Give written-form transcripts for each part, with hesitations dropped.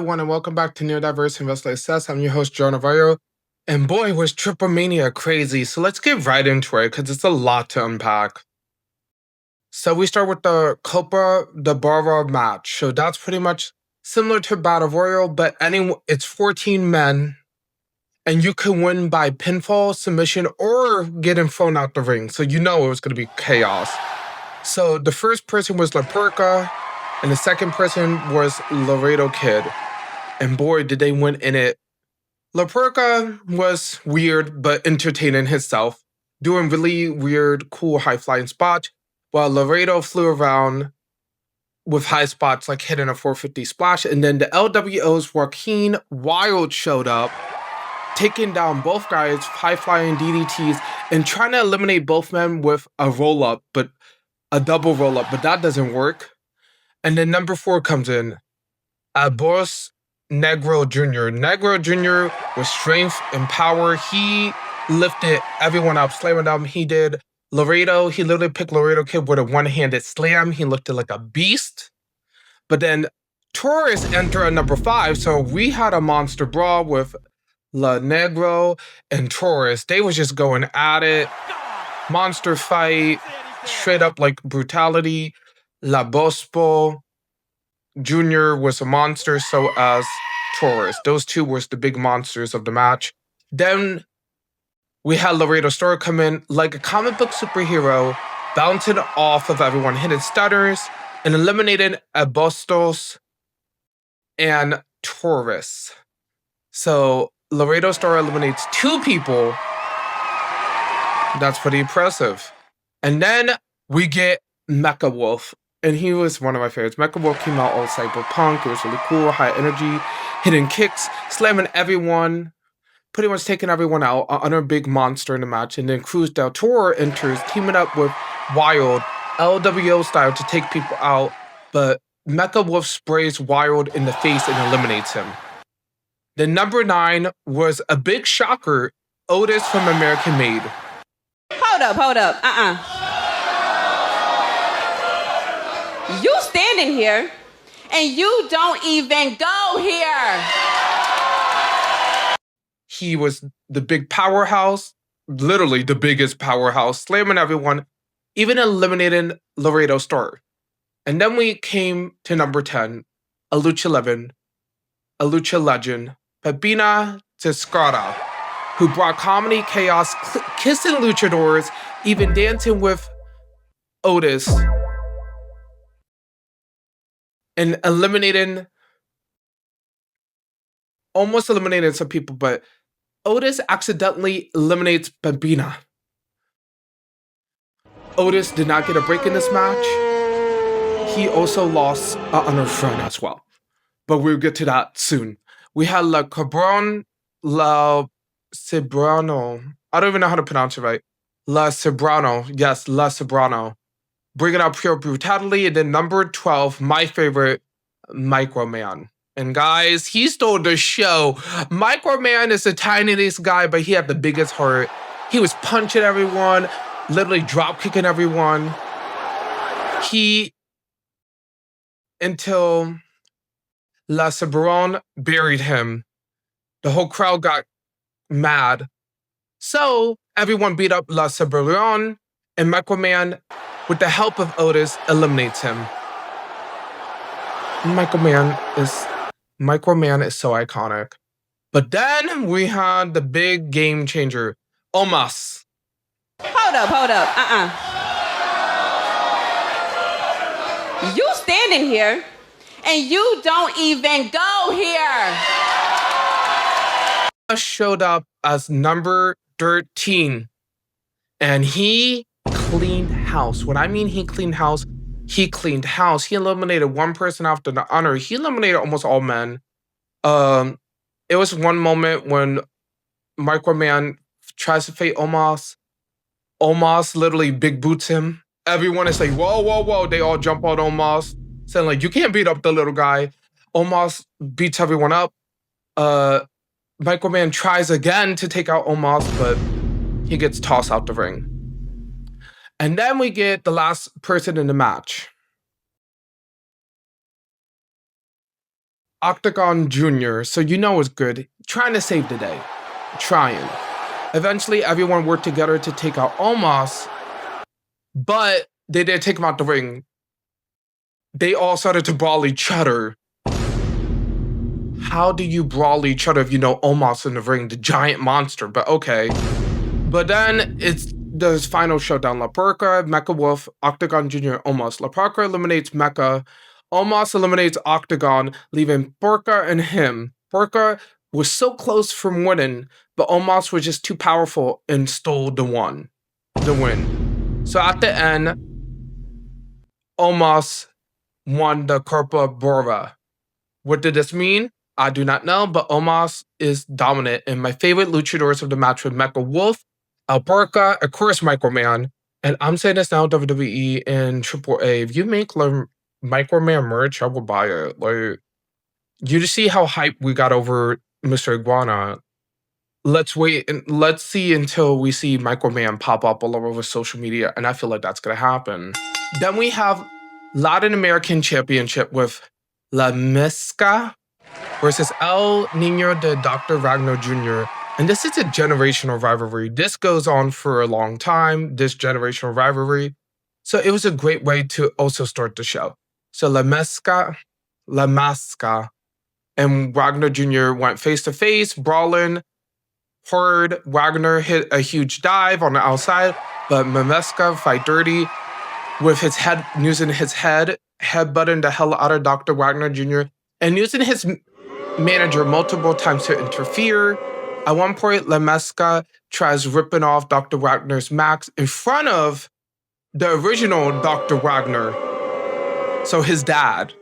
everyone, and welcome back to Neurodiverse and Success. I'm your host, Joe Navarro. And boy, was Triplemania crazy. So let's get right into it, because it's a lot to unpack. So we start with the Copa de Barra match. So that's pretty much similar to Battle Royal, but it's 14 men, and you can win by pinfall, submission, or getting thrown out the ring. So you know it was going to be chaos. So the first person was La Perca, and the second person was Laredo Kid. And boy, did they win in it. La Perca was weird, but entertaining himself, doing really weird, cool, high-flying spots, while Laredo flew around with high spots, like hitting a 450 splash. And then the LWO's Joaquin Wild showed up, taking down both guys, high-flying DDTs, and trying to eliminate both men with a roll-up, but a double roll-up, but that doesn't work. And then number 4 comes in, Boss Negro Jr. Negro Jr. with strength and power. He lifted everyone up, slamming them. He did Laredo. He literally picked Laredo Kid with a one-handed slam. He looked like a beast. But then Taurus entered at number 5. So we had a monster brawl with La Negro and Taurus. They was just going at it. Monster fight. Straight up like brutality. La Bospo Jr. was a monster, so as Taurus. Those two were the big monsters of the match. Then we had Laredo Star come in like a comic book superhero, bouncing off of everyone, hitting stutters, and eliminating Abostos and Taurus. So Laredo Star eliminates 2 people. That's pretty impressive. And then we get Mecha Wolf. And he was one of my favorites. Mecha Wolf came out all cyberpunk. It was really cool, high energy, hitting kicks, slamming everyone, pretty much taking everyone out, another big monster in the match. And then Cruz Del Toro enters, teaming up with Wild, LWO style, to take people out. But Mecha Wolf sprays Wild in the face and eliminates him. Then number 9 was a big shocker, Otis from American Made. Hold up. You standing here, and you don't even go here. He was the big powerhouse, literally the biggest powerhouse, slamming everyone, even eliminating Laredo Star. And then we came to number 10, a Lucha legend, Pepina Tescara, who brought comedy, chaos, kissing luchadors, even dancing with Otis, and almost eliminated some people, but Otis accidentally eliminates Bambina. Otis did not get a break in this match. He also lost on her front as well. But we'll get to that soon. We had La Cebrano. I don't even know how to pronounce it right. La Cebrano. Yes, La Cebrano. Bringing out pure brutality. And then number 12, my favorite, Microman. And guys, he stole the show. Microman is the tiniest guy, but he had the biggest heart. He was punching everyone, literally drop kicking everyone. Until La Cebrano buried him. The whole crowd got mad. So everyone beat up La Cebrano, and Microman, with the help of Otis, eliminates him. Microman is so iconic. But then we had the big game changer, Omos. Hold up. You standing here, and you don't even go here. Showed up as number 13, and he cleaned house. When I mean he cleaned house, he cleaned house. He eliminated one person after the honor. He eliminated almost all men. It was one moment when Microman tries to fight Omos. Omos literally big boots him. Everyone is like, whoa. They all jump on Omos, saying like, you can't beat up the little guy. Omos beats everyone up. Microman tries again to take out Omos, but he gets tossed out the ring. And then we get the last person in the match. Octagon Jr., so you know it's good, trying to save the day. Trying. Eventually, everyone worked together to take out Omos, but they didn't take him out the ring. They all started to brawl each other. How do you brawl each other if you know Omos in the ring, the giant monster? But okay. But then it's the final showdown. La Perca, Mecha Wolf, Octagon Jr., Omos. La Perca eliminates Mecha. Omos eliminates Octagon, leaving Perca and him. Perca was so close from winning, but Omos was just too powerful and stole the win. So at the end, Omos won the Copa Bora. What did this mean? I do not know, but Omos is dominant. And my favorite luchadors of the match were Mecha Wolf, Alberca, of course, Microman. And I'm saying this now, WWE and AAA. If you make Microman merch, I will buy it. Like, you just see how hyped we got over Mr. Iguana. Let's wait and let's see until we see Microman pop up all over social media, and I feel like that's gonna happen. Then we have Latin American Championship with La Mesca versus El Nino de Dr. Wagner Jr. And this is a generational rivalry. This goes on for a long time, this generational rivalry. So it was a great way to also start the show. So La Mesca, and Wagner Jr. went face-to-face, brawling. Heard Wagner hit a huge dive on the outside, but Mameska fight dirty with his head, using his headbutting the hell out of Dr. Wagner Jr. and using his manager multiple times to interfere. At one point, Mameska tries ripping off Dr. Wagner's mask in front of the original Dr. Wagner, so his dad.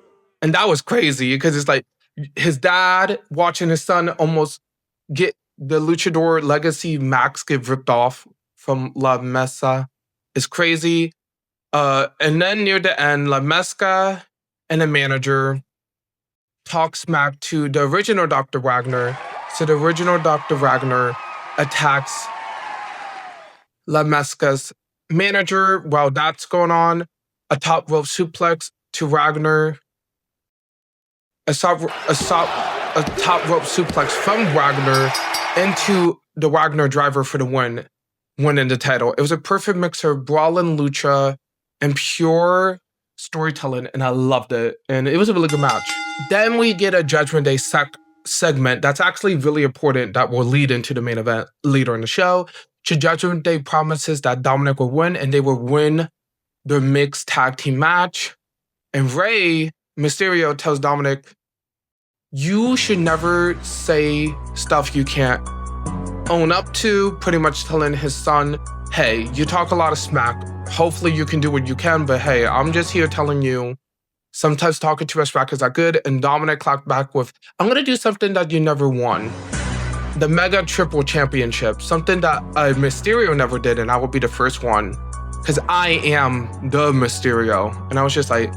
And that was crazy because it's like his dad watching his son almost get the luchador legacy max get ripped off from La Mesa is crazy. And then near the end, La Mesca and the manager talk smack to the original Dr. Wagner. So the original Dr. Wagner attacks La Mesca's manager. While that's going on, a top rope suplex to Wagner. A top rope suplex from Wagner into the Wagner driver for the win, winning the title. It was a perfect mix of brawling lucha and pure storytelling, and I loved it. And it was a really good match. Then we get a Judgment Day segment that's actually really important that will lead into the main event later in the show. Judgment Day promises that Dominic will win, and they will win their mixed tag team match. And Rey Mysterio tells Dominic, you should never say stuff you can't own up to, pretty much telling his son, hey, you talk a lot of smack. Hopefully you can do what you can, but hey, I'm just here telling you, sometimes talking to us smack is not good. And Dominic clapped back with, I'm going to do something that you never won. The Mega Triple Championship, something that Mysterio never did, and I will be the first one, because I am the Mysterio. And I was just like,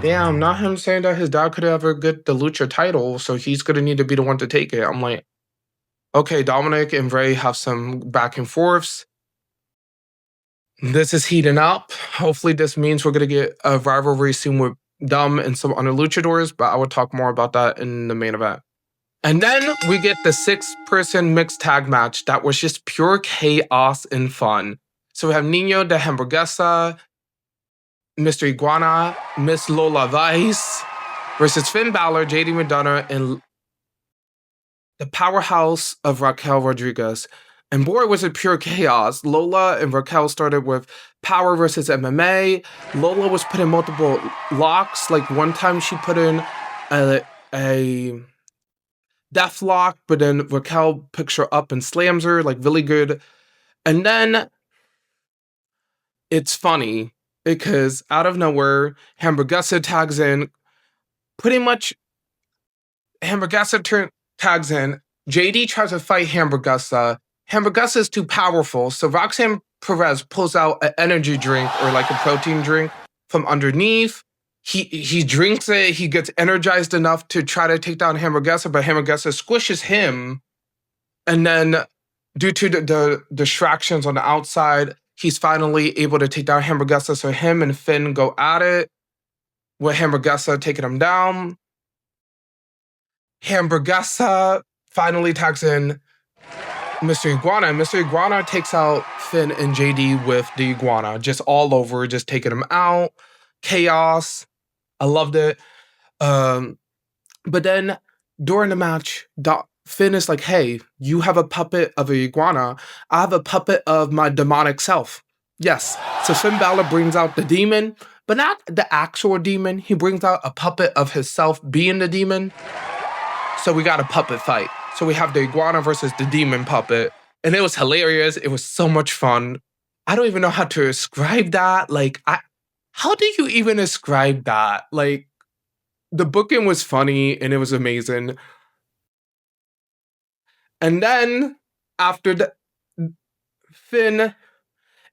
damn, not him saying that his dad could ever get the Lucha title, so he's going to need to be the one to take it. I'm like, okay, Dominic and Rey have some back and forths. This is heating up. Hopefully this means we're going to get a rivalry soon with them and some other luchadors, but I will talk more about that in the main event. And then we get the 6-person mixed tag match that was just pure chaos and fun. So we have Nino de Hamburguesa, Mr. Iguana, Miss Lola Vice versus Finn Balor, JD McDonough, and the powerhouse of Raquel Rodriguez. And boy, was it pure chaos. Lola and Raquel started with power versus MMA. Lola was putting multiple locks. Like one time she put in a death lock, but then Raquel picks her up and slams her, like really good. And then it's funny because out of nowhere, Hamburguesa tags in. Pretty much, Hamburguesa tags in. JD tries to fight Hamburguesa. Hamburguesa is too powerful, so Roxanne Perez pulls out an energy drink or like a protein drink from underneath. He drinks it. He gets energized enough to try to take down Hamburguesa, but Hamburguesa squishes him. And then due to the distractions on the outside, he's finally able to take down Hamburguesa. So him and Finn go at it with Hamburguesa taking him down. Hamburguesa finally tags in Mr. Iguana. And Mr. Iguana takes out Finn and JD with the iguana, just all over, just taking them out. Chaos. I loved it. But then during the match, Finn is like, hey, you have a puppet of an iguana. I have a puppet of my demonic self. Yes. So Finn Balor brings out the demon, but not the actual demon. He brings out a puppet of himself being the demon. So we got a puppet fight. So we have the iguana versus the demon puppet. And it was hilarious. It was so much fun. I don't even know how to describe that. Like, how do you even describe that? Like, the booking was funny and it was amazing. And then after Finn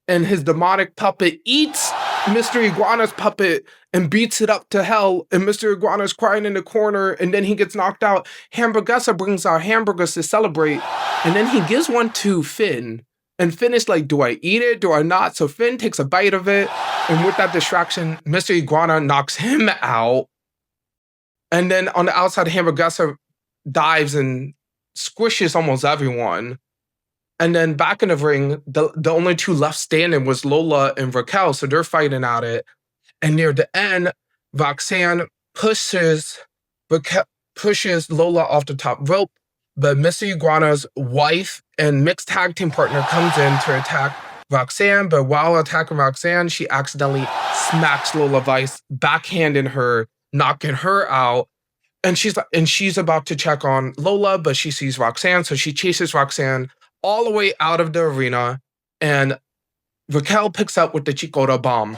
and his demonic puppet eats Mr. Iguana's puppet and beats it up to hell, and Mr. Iguana's crying in the corner, and then he gets knocked out. Hamburguesa brings out hamburgers to celebrate, and then he gives one to Finn. And Finn is like, do I eat it? Do I not? So Finn takes a bite of it, and with that distraction, Mr. Iguana knocks him out. And then on the outside, Hamburguesa dives and squishes almost everyone. And then back in the ring, the only two left standing was Lola and Raquel, so they're fighting at it. And near the end, Roxanne pushes Lola off the top rope, but Mr. Iguana's wife and mixed tag team partner comes in to attack Roxanne, but while attacking Roxanne, she accidentally smacks Lola Vice, backhanding her, knocking her out. And she's about to check on Lola, but she sees Roxanne, so she chases Roxanne all the way out of the arena, and Raquel picks up with the Chicota bomb.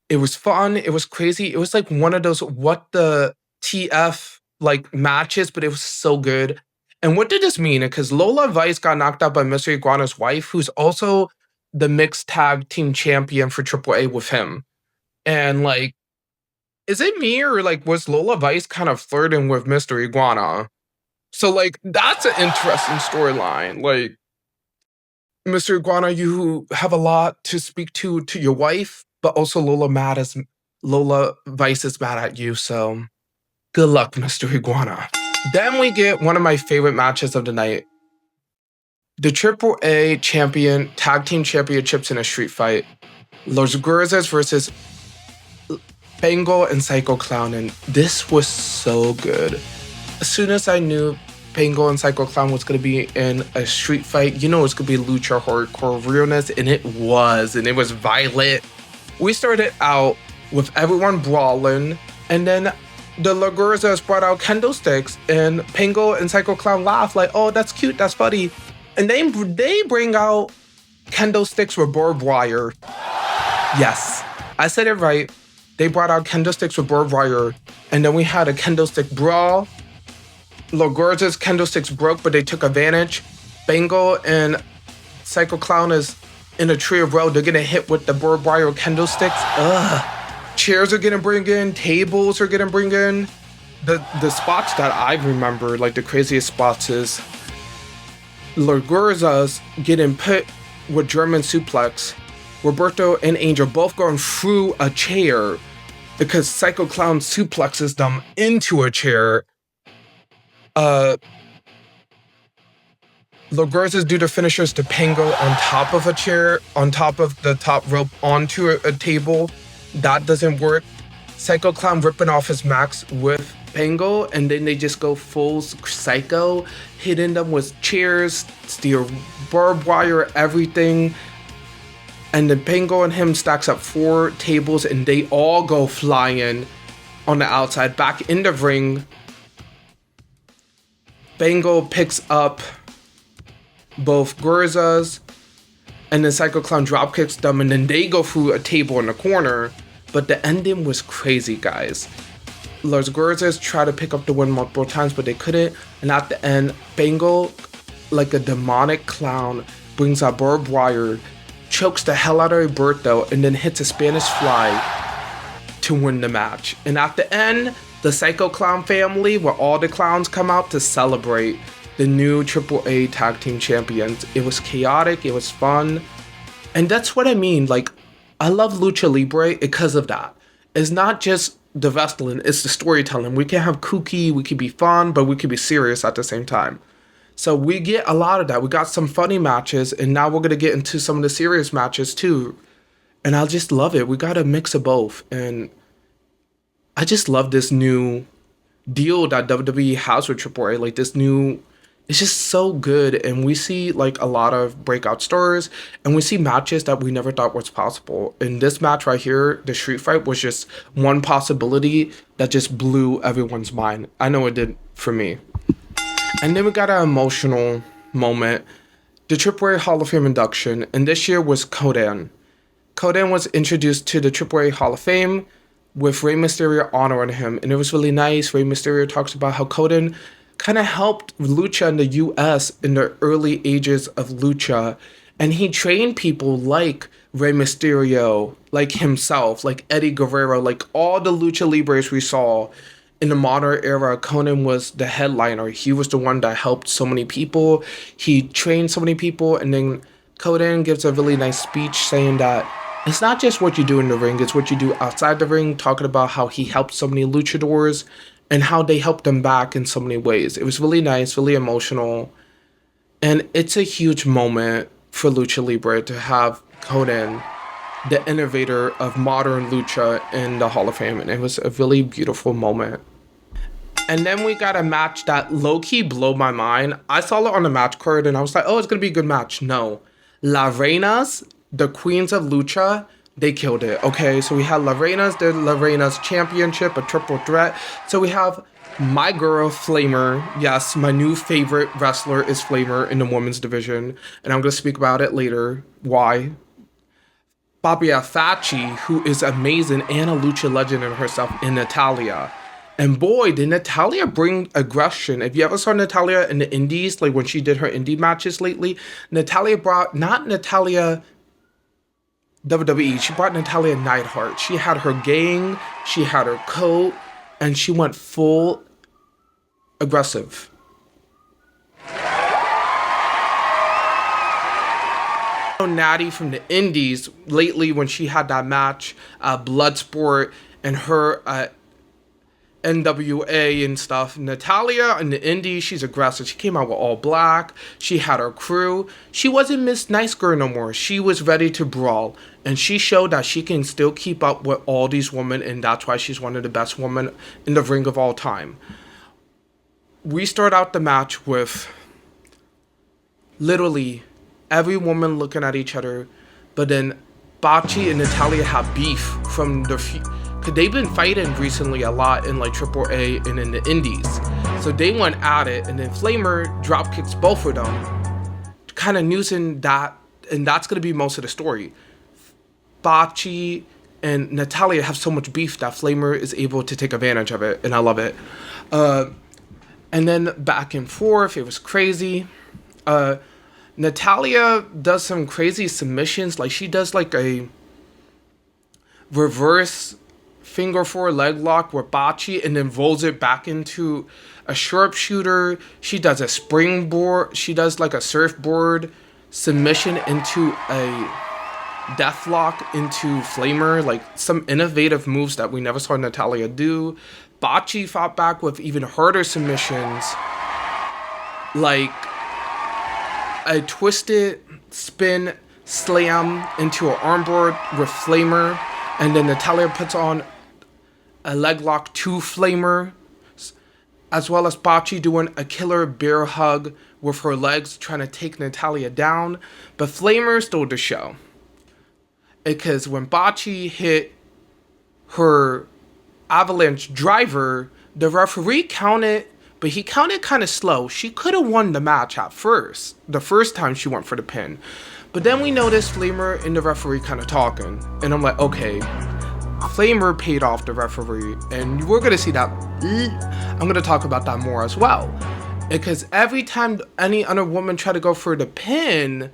It was fun. It was crazy. It was like one of those what the TF like matches, but it was so good. And what did this mean? Because Lola Vice got knocked out by Mr. Iguana's wife, who's also the mixed tag team champion for AAA with him. And like, is it me or like was Lola Vice kind of flirting with Mr. Iguana? So, like, that's an interesting storyline. Like, Mr. Iguana, you have a lot to speak to your wife, but also Lola Vice is mad at you, so good luck, Mr. Iguana. Then we get one of my favorite matches of the night. The AAA champion, tag team championships in a street fight. Los Guerreros versus Bengal and Psycho Clown, and this was so good. As soon as I knew Bengal and Psycho Clown was going to be in a street fight, you know it was going to be lucha hardcore realness, and it was violent. We started out with everyone brawling, and then the Lagurzas brought out kendo sticks, and Bengal and Psycho Clown laughed like, oh, that's cute, that's funny. And they bring out kendo sticks with barbed wire. Yes, I said it right. They brought out kendo sticks with barbed wire, and then we had a kendo stick brawl. Logorza's kendo sticks broke, but they took advantage. Bengal and Psycho Clown is in a tree of road. They're getting hit with the barbed wire kendo sticks. Chairs are getting bring in. Tables are getting bring in. The spots that I remember, like the craziest spots, is Logorza's getting put with German suplex. Roberto and Angel both going through a chair because Psycho Clown suplexes them into a chair. Logorza's do the finishers to Pango on top of a chair, on top of the top rope onto a table. That doesn't work. Psycho Clown ripping off his max with Pango, and then they just go full psycho, hitting them with chairs, steel barbed wire, everything. And then Pango and him stacks up 4 tables, and they all go flying on the outside. Back in the ring, Bengal picks up both Gurzas, and then Psycho Clown dropkicks them, and then they go through a table in the corner. But the ending was crazy, guys. Los Gurzas try to pick up the win multiple times, but they couldn't. And at the end, Bengal, like a demonic clown, brings out barbed wire, chokes the hell out of Roberto, and then hits a Spanish fly to win the match. And at the end, the Psycho Clown family, where all the clowns come out to celebrate the new AAA tag team champions. It was chaotic, it was fun. And that's what I mean, like, I love Lucha Libre because of that. It's not just the wrestling, it's the storytelling. We can have kooky, we can be fun, but we can be serious at the same time. So we get a lot of that. We got some funny matches, and now we're gonna get into some of the serious matches too. And I just love it. We got a mix of both, and I just love this new deal that WWE has with AAA. Like this new, it's just so good, and we see like a lot of breakout stars, and we see matches that we never thought was possible. And this match right here, the street fight, was just one possibility that just blew everyone's mind. I know it did for me. And then we got an emotional moment, the AAA Hall of Fame induction, and this year was Conan. Conan was introduced to the AAA Hall of Fame with Rey Mysterio honoring him, and it was really nice. Rey Mysterio talks about how Conan kind of helped Lucha in the US in the early ages of Lucha, and he trained people like Rey Mysterio, like himself, like Eddie Guerrero, like all the Lucha Libres we saw in the modern era. Conan was the headliner. He was the one that helped so many people. He trained so many people, and then Conan gives a really nice speech saying that it's not just what you do in the ring, it's what you do outside the ring, talking about how he helped so many luchadors and how they helped them back in so many ways. It was really nice, really emotional, and it's a huge moment for Lucha Libre to have Conan, the innovator of modern lucha, in the Hall of Fame, and it was a really beautiful moment. And then we got a match that low-key blew my mind. I saw it on the match card, and I was like, oh, it's going to be a good match. No. La Reinas, the Queens of Lucha, they killed it. Okay, so we had La Reinas, the La Reinas Championship, a triple threat. So we have my girl, Flamer. Yes, my new favorite wrestler is Flamer in the women's division, and I'm going to speak about it later. Why? Bobby Afaci, who is amazing and a lucha legend in herself, in Natalia. And boy, did Natalia bring aggression. If you ever saw Natalia in the indies, like when she did her indie matches lately, Natalia brought, not Natalia WWE, she brought Natalia Neidhart. She had her gang, she had her coat, and she went full aggressive. Natty from the indies lately when she had that match, Bloodsport, and her NWA and stuff. Natalia in the indies, she's aggressive. She came out with all black. She had her crew. She wasn't Miss Nice Girl no more. She was ready to brawl. And she showed that she can still keep up with all these women, and that's why she's one of the best women in the ring of all time. We start out the match with literally every woman looking at each other, but then Bocce and Natalia have beef from the because they've been fighting recently a lot in like AAA and in the indies. So they went at it, and then Flamer drop kicks both of them, kind of using that, and that's going to be most of the story. Bocce and Natalia have so much beef that Flamer is able to take advantage of it, and I love it. And then back and forth, it was crazy. Natalia does some crazy submissions, like she does like a reverse finger four leg lock with Bocce and then rolls it back into a sharpshooter. She does a springboard. She does like a surfboard submission into a death lock into Flamer. Like some innovative moves that we never saw Natalia do. Bocce fought back with even harder submissions, like a twisted spin slam into an armboard with Flamer, and then Natalia puts on a leg lock to Flamer, as well as Bocce doing a killer bear hug with her legs trying to take Natalia down. But Flamer stole the show, because when Bocce hit her avalanche driver, the referee counted, but he counted kind of slow. She could have won the match at first, the first time she went for the pin. But then we noticed Flamer and the referee kind of talking, and I'm like, okay, Flamer paid off the referee, and we're going to see that. I'm going to talk about that more as well. Because every time any other woman tried to go for the pin,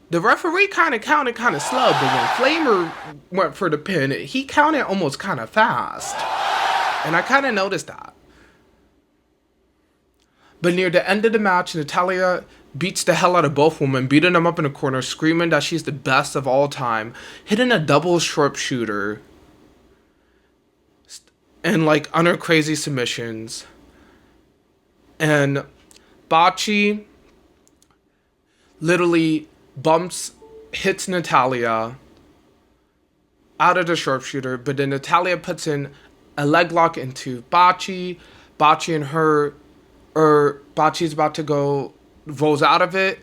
the referee kind of counted kind of slow, but when Flamer went for the pin, he counted almost kind of fast. And I kind of noticed that. But near the end of the match, Natalia beats the hell out of both women, beating them up in the corner, screaming that she's the best of all time, hitting a double sharpshooter. and like under crazy submissions. And Bocce literally hits Natalia out of the sharpshooter, but then Natalia puts in a leg lock into Bocce. Bocce's about to go, rolls out of it.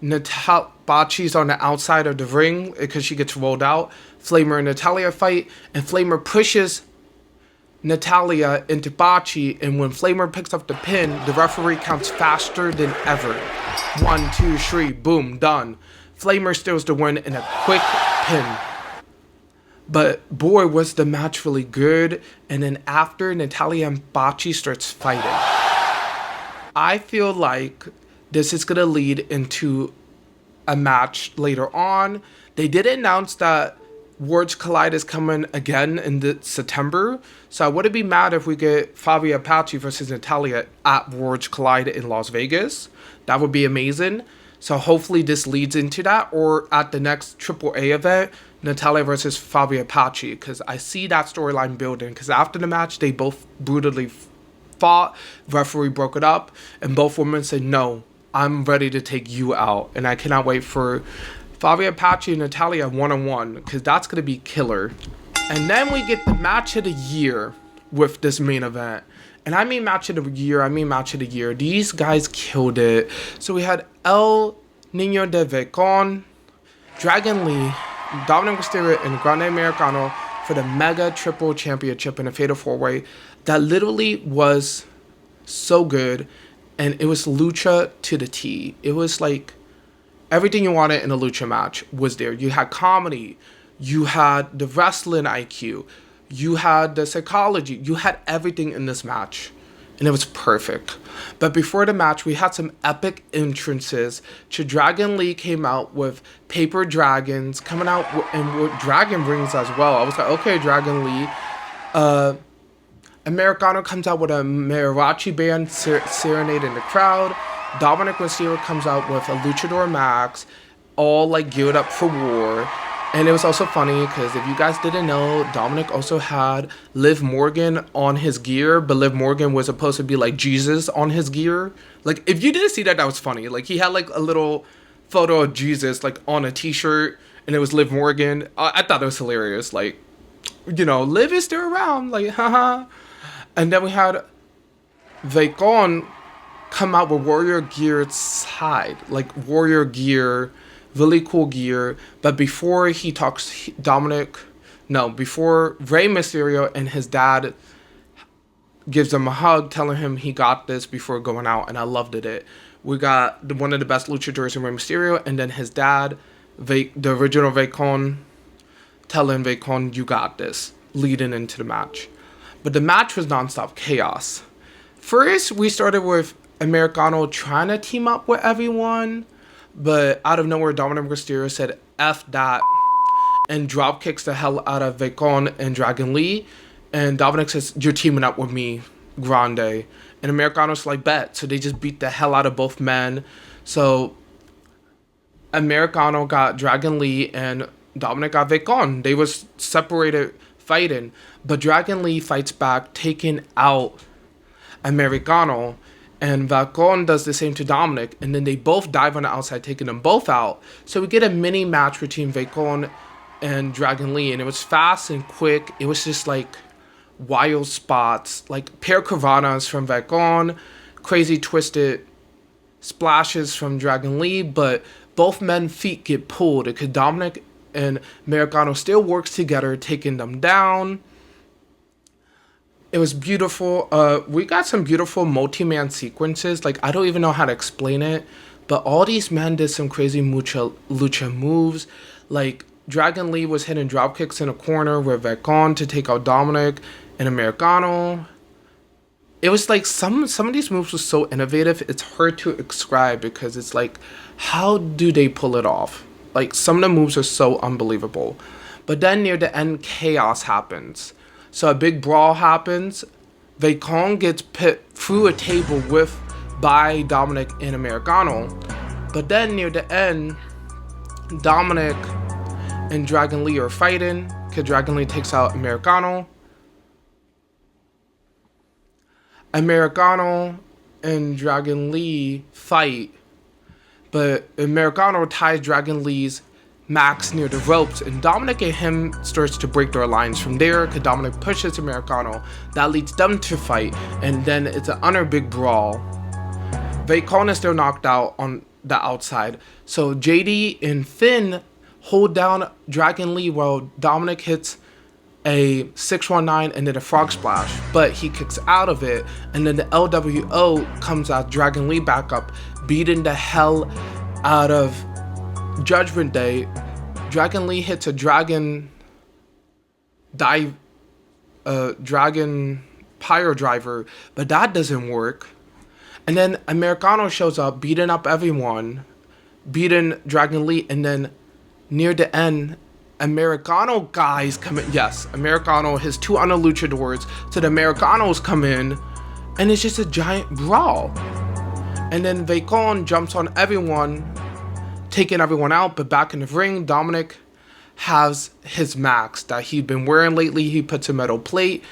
Bocce's on the outside of the ring because she gets rolled out. Flamer and Natalia fight, and Flamer pushes Natalia into Bocce, and when Flamer picks up the pin, the referee counts faster than ever. 1, 2, 3, boom, done. Flamer steals the win in a quick pin. But boy, was the match really good. And then after, Natalia and Bocce starts fighting. I feel like this is going to lead into a match later on. They did announce that Worlds Collide is coming again in September. So I wouldn't be mad if we get Fabi Apache versus Natalia at Worlds Collide in Las Vegas. That would be amazing. So hopefully this leads into that, or at the next AAA event, Natalia versus Fabi Apache, because I see that storyline building. Because after the match, they both brutally fought, referee broke it up, and both women said, no, I'm ready to take you out. And I cannot wait for Fabi Apache and Natalia one-on-one, because that's going to be killer. And then we get the match of the year with this main event. And I mean match of the year, These guys killed it. So we had El Nino de Vacon, Dragon Lee, Dominic Mysterio, and Grande Americano for the Mega Triple Championship in a Fatal 4-Way. That literally was so good. And it was Lucha to the T. It was like everything you wanted in a Lucha match was there. You had comedy. You had the wrestling IQ. You had the psychology. You had everything in this match. And it was perfect. But before the match, we had some epic entrances. Dragon Lee came out with paper dragons, coming out and with dragon rings as well. I was like, okay, Dragon Lee. Americano comes out with a mariachi band serenading the crowd. Dominic Mysterio comes out with a luchador max, all like geared up for war. And it was also funny because if you guys didn't know, Dominic also had Liv Morgan on his gear, but Liv Morgan was supposed to be like Jesus on his gear. Like, if you didn't see that, that was funny. Like, he had like a little photo of Jesus like on a t-shirt, and it was Liv Morgan. I thought it was hilarious. Like, you know, Liv is still around. Like, haha. And then we had Vacon come out with Warrior Gear side, like Warrior Gear. Really cool gear. But before he talks, before Rey Mysterio and his dad gives him a hug, telling him he got this before going out, and I loved it. We got one of the best luchadors in Rey Mysterio, and then his dad, the original Vacon, telling Vacon, you got this, leading into the match. But the match was nonstop chaos. First, we started with Americano trying to team up with everyone, but out of nowhere, Dominic Mysterio said, F that, and drop kicks the hell out of Vacon and Dragon Lee. And Dominic says, you're teaming up with me, Grande. And Americano's like, bet. So they just beat the hell out of both men. So Americano got Dragon Lee and Dominic got Vacon. They was separated fighting. But Dragon Lee fights back, taking out Americano. And Vacon does the same to Dominic, and then they both dive on the outside, taking them both out. So we get a mini match between Vacon and Dragon Lee, and it was fast and quick. It was just like wild spots, like pair Cavanas from Vacon, crazy twisted splashes from Dragon Lee, but both men's feet get pulled because Dominic and Americano still works together, taking them down. It was beautiful. We got some beautiful multi-man sequences. Like, I don't even know how to explain it, but all these men did some crazy lucha moves. Like, Dragon Lee was hitting drop kicks in a corner with Vacon to take out Dominic and Americano. It was like some of these moves were so innovative. It's hard to describe because it's like, how do they pull it off? Like, some of the moves are so unbelievable. But then near the end, chaos happens. So a big brawl happens. Vacon gets put through a table by Dominic and Americano. But then near the end, Dominic and Dragon Lee are fighting because Dragon Lee takes out Americano. Americano and Dragon Lee fight, but Americano ties Dragon Lee's Max near the ropes, and Dominic and him starts to break their lines from there because Dominic pushes Americano. That leads them to fight, and then it's an utter big brawl. Vacon is still knocked out on the outside, so JD and Finn hold down Dragon Lee while Dominic hits a 619 and then a frog splash, but he kicks out of it, and then the LWO comes out, Dragon Lee back up, beating the hell out of Judgment Day. Dragon Lee hits a dragon pyro driver, but that doesn't work. And then Americano shows up, beating up everyone, beating Dragon Lee, and then near the end, Americano guys come in. Yes, Americano, his two other luchadors, so the Americanos come in, and it's just a giant brawl. And then Vacon jumps on everyone, taking everyone out, but back in the ring, Dominic has his max that he'd been wearing lately. He puts a metal plate,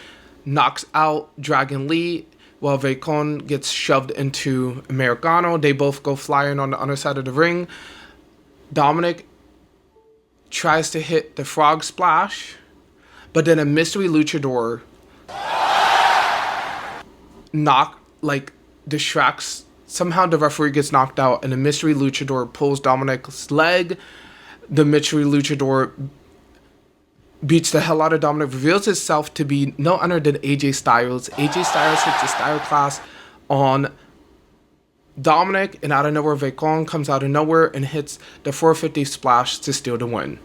knocks out Dragon Lee, while Vacon gets shoved into Americano. They both go flying on the other side of the ring. Dominic tries to hit the frog splash, but then a mystery luchador distracts. Somehow the referee gets knocked out, and the mystery luchador pulls Dominic's leg. The mystery luchador beats the hell out of Dominic, reveals itself to be no other than AJ Styles. AJ Styles hits the style class on Dominic, and out of nowhere, Vacon comes out of nowhere and hits the 450 splash to steal the win.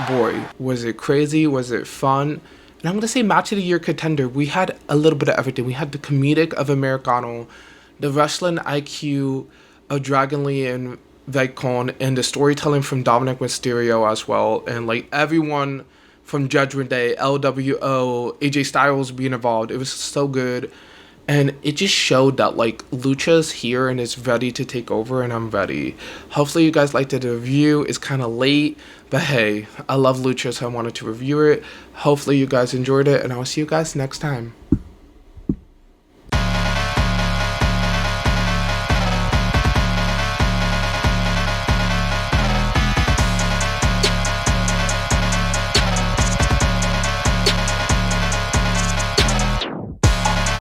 Boy, was it crazy? Was it fun? And I'm going to say match of the year contender. We had a little bit of everything. We had the comedic of Americano, the wrestling IQ of Dragon Lee and Vacon, and the storytelling from Dominic Mysterio as well. And like everyone from Judgment Day, LWO, AJ Styles being involved. It was so good. And it just showed that like Lucha's here and is ready to take over, and I'm ready. Hopefully you guys liked the review. It's kind of late, but hey, I love Lucha, so I wanted to review it. Hopefully you guys enjoyed it, and I'll see you guys next time.